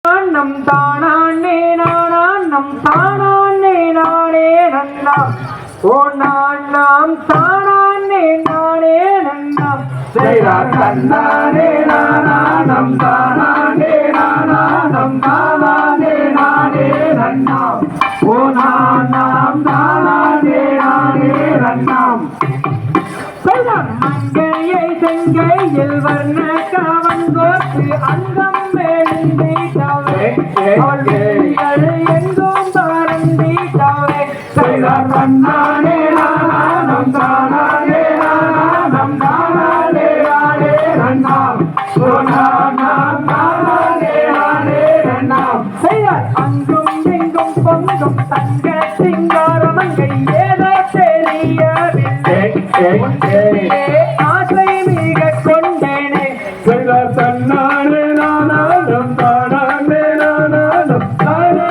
நம் தானே நானம் தானே நானே நன்னா ஓ நாம் தானே நானே நன்னா தன்னானே நானம் தானே நானம் தானே நானே நன்னா ஓ நாம் தானே நானே நன்னாம் மங்கையை செங்கையில் வர்ண கவங்கோத்து அங்கம் மேலிந்தீட்டாவே எங்கும் பரந்தீட்டாவே தன்னானே நானம் தானே நானம் தானே நானே நன்னாம் ஓ நாம் தானே நானே நன்னாம் அங்கும் எங்கும் பொங்கும் தங்க சிங்காரமங்கை ஏதோ தெரியவில்லை ஆசை மிக கொண்டேனே தன்னானே நானம் தானே நானம் தானே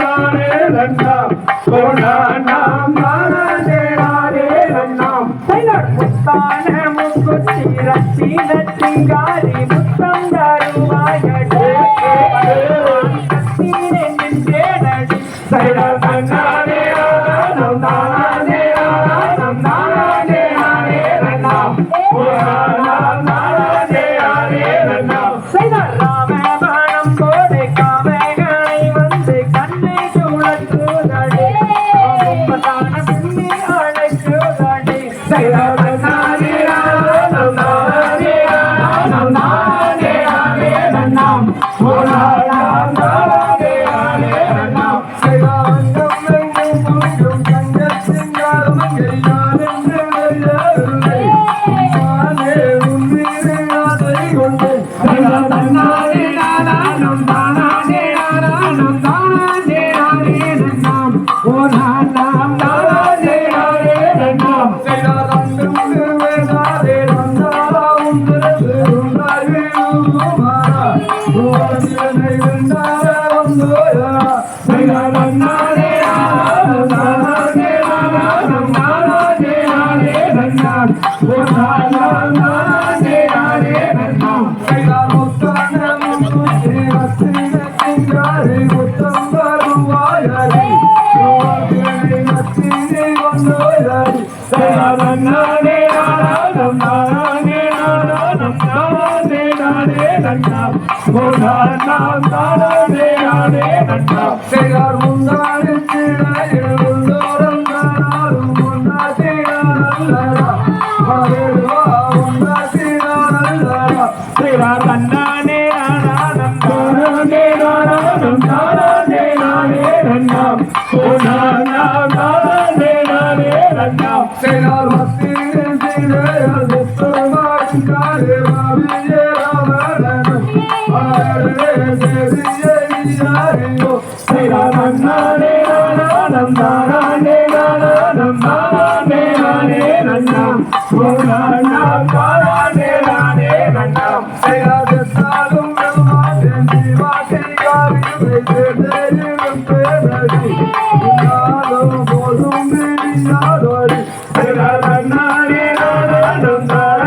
நானே நன்னாம் ஓ நாம் தானே நானே நன்னாம் முத்தான முக்குத்தி ரத்தின சிங்காரி முத்தம் தருவாயடே நின்றேனடி தன்னானே நானம் தானே நானம் தானே நானே நன்னாம் ஓ நாம் தானே நானே நன்னாம் ராமபாணம் போடு காவகளை வந்து கண்ணை சுழற்றுதடே முப்பதான பின்னி அழைக்குதடே தன்னானே நானம் தானே நானம் தானே நானே நன்னாம் ஓ நாம் தானே நானே நன்னாம் தன்னானே நானம் தானே நானம் தானே நானே நன்னாம் ஓ நாம் தானே நானே நன்னாம் தன்னானே நானம் தானே நானம் தானே நானே நன்னாம் ஓ நாம் தானே நானே நன்னாம் தன்னானே நானம் தானே நானம் தானே நானே நன்னாம் ஓ நாம் தானே நானே நன்னாம் தன்னானே நானம் தானே நானம் தானே நானே நன்னாம் ஓ நாம் தானே நானே நன்னாம் தன்னானே நானம் தானே நானம் தானே நானே நன்னாம் ஓ நாம் தானே நானே நன்னாம் தன்னானே நானம் தானே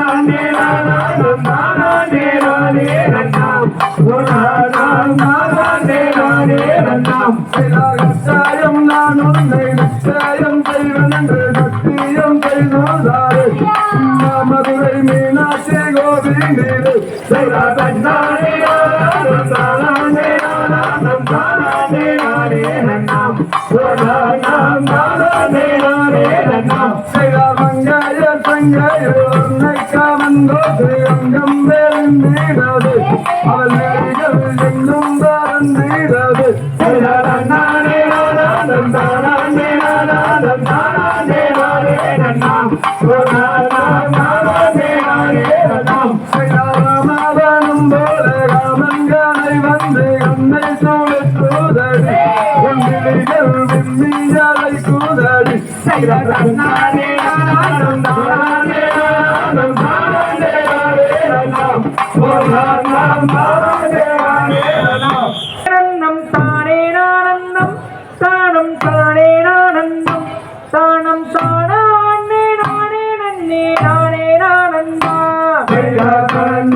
நானம் தானே நானே நன்னாம் ஓ நாம் தானே நானே நன்னாம் நான் உன்னை நிச்சயம் செய்வன் என்று சத்தியம் செய்தாரே மதுரை மீனாட்சி கோவிந்தீரே தன்னானே நானம் தானே நானம் தானே நானே நன்னாம் ஓ நாம் தானே நானே நன்னாம் மங்கைய சங்கைய உன்னை காமந்தோது அங்கம் வேறுந்தீரது அவள் நெறிகள் எங்கும் பறந்தீரது தன்னானே நானம் தானே நானம் தானே நானே நன்னாம் ஓ நாம் தானே நானே நன்னாம் ராமனும் போல ராமன்களை வந்து அன்னை சூழற்றுதடி ஒன்றிலைகள் விம்மிகளை கூதடி தன்னானே நானம் தானே நானம் தானே நானே நன்னாம் ஓ நாம் தானே நானே நன்னாம் நன்னம் தானே நானந்தம் தானம் தானே நானந்தம் தானம் தானே நானே நன்னே நானே நானந்தா நன்னம்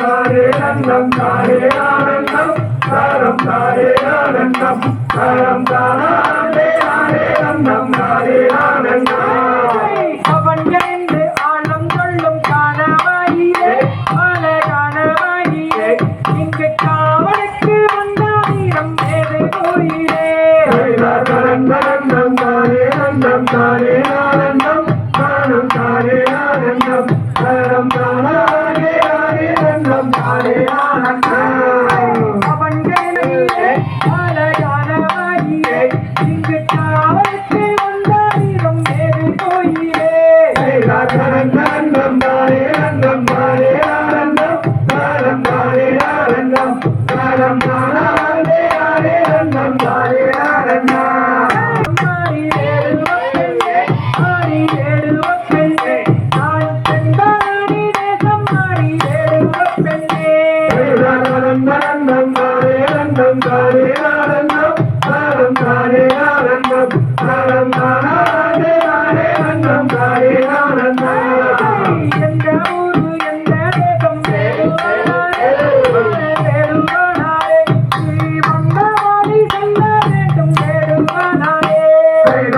தானே நன்னம் தானே ஆனந்தம் தானம் தானே ஆனந்தம் தானம் தானே ஆனந்தம் தானே ஆனந்தம் அவன் எழுந்து ஆழம் கொள்ளும் காணவாயிலே பல காணவாயிலே இங்கு காவலுக்கு வந்த வீரம் ஏது கோயிலே ஆனந்தம் தானே ஆனந்தம் தானே ஆனந்தம் தானம் தானே ஆனந்தம் தானம் தானே ஆனந்தம் தானே ஆனந்தம் அவன் எழுந்து பல காணவாயிலே இங்கு காவலுக்கு வந்த வீரம் ஏது கோயிலே ஆனந்தம் தானே ஆனந்தம் தானே ஆனந்தம் தானம் தானே ஆனந்தம் தானம் தானே ஆனந்தம் தானே ஆனந்தம் மாறி வேடுவப்பெண்ணே மாறி வேடுவப்பெண்ணே நான் செந்தாடி தேசம் மாறி வேடுவப்பெண்ணே ஆனந்தம் தானே ஆனந்தம் தானே ஆனந்தம் தானம் தானே ஆனந்தம் தானம் தானே ஆனந்தம் தானே ஆனந்தம் எந்த ஊரு எந்த தேசம் வேடுவானாரே வேடுவானாரே ஸ்ரீ மங்கவாடி செல்ல வேண்டும் வேடுவானாரே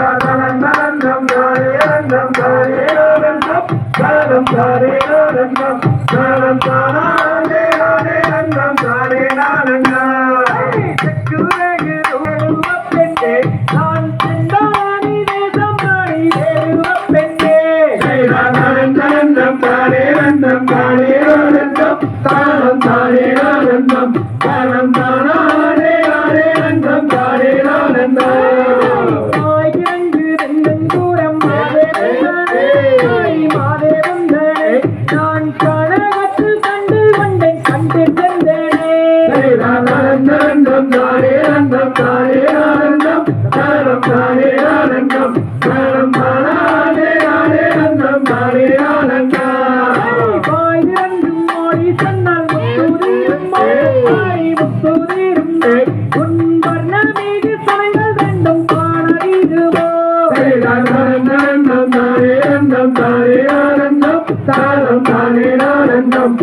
ஆனந்தம் தானே ஆனந்தம் தானே ஆனந்தம் தானம் தானே ஆனந்தம் தானம் தானே ஆனந்தம் தானே ஆனந்தம் செக்குரகு வேடுவப்பெண்ணே நான் செந்தாடி தேசம் மாறி வேடுவப்பெண்ணே ஆனந்தம் தானே ஆனந்தம் தானே ஆனந்தம் தானம் தானே ஆனந்தம் தானம் தானே ஆனந்தம் தானே ஆனந்தம் ஆயிரங்கு ரெண்டும் தூரம் மாதேவந்தனே மாதேவந்தனே நான் கனகத்தில் கண்டு கொண்டேன் கண்டு சென்றேனே ஆனந்தம் தானே ஆனந்தம் தானே ஆனந்தம் தானம் தானே ஆனந்தம் தானம் தானே ஆனந்தம் தானே ஆனந்தம் ஆயிரங்கும் மொழி சொன்னால் முத்துதீரும் மாறி முத்துதீரும் உன் வர்ணமீது சமைகள் ரெண்டும் காண இதுவோ ஆனந்தம் தானே ஆனந்தம் தானே ஆனந்தம் தானம் தானே ஆனந்தம்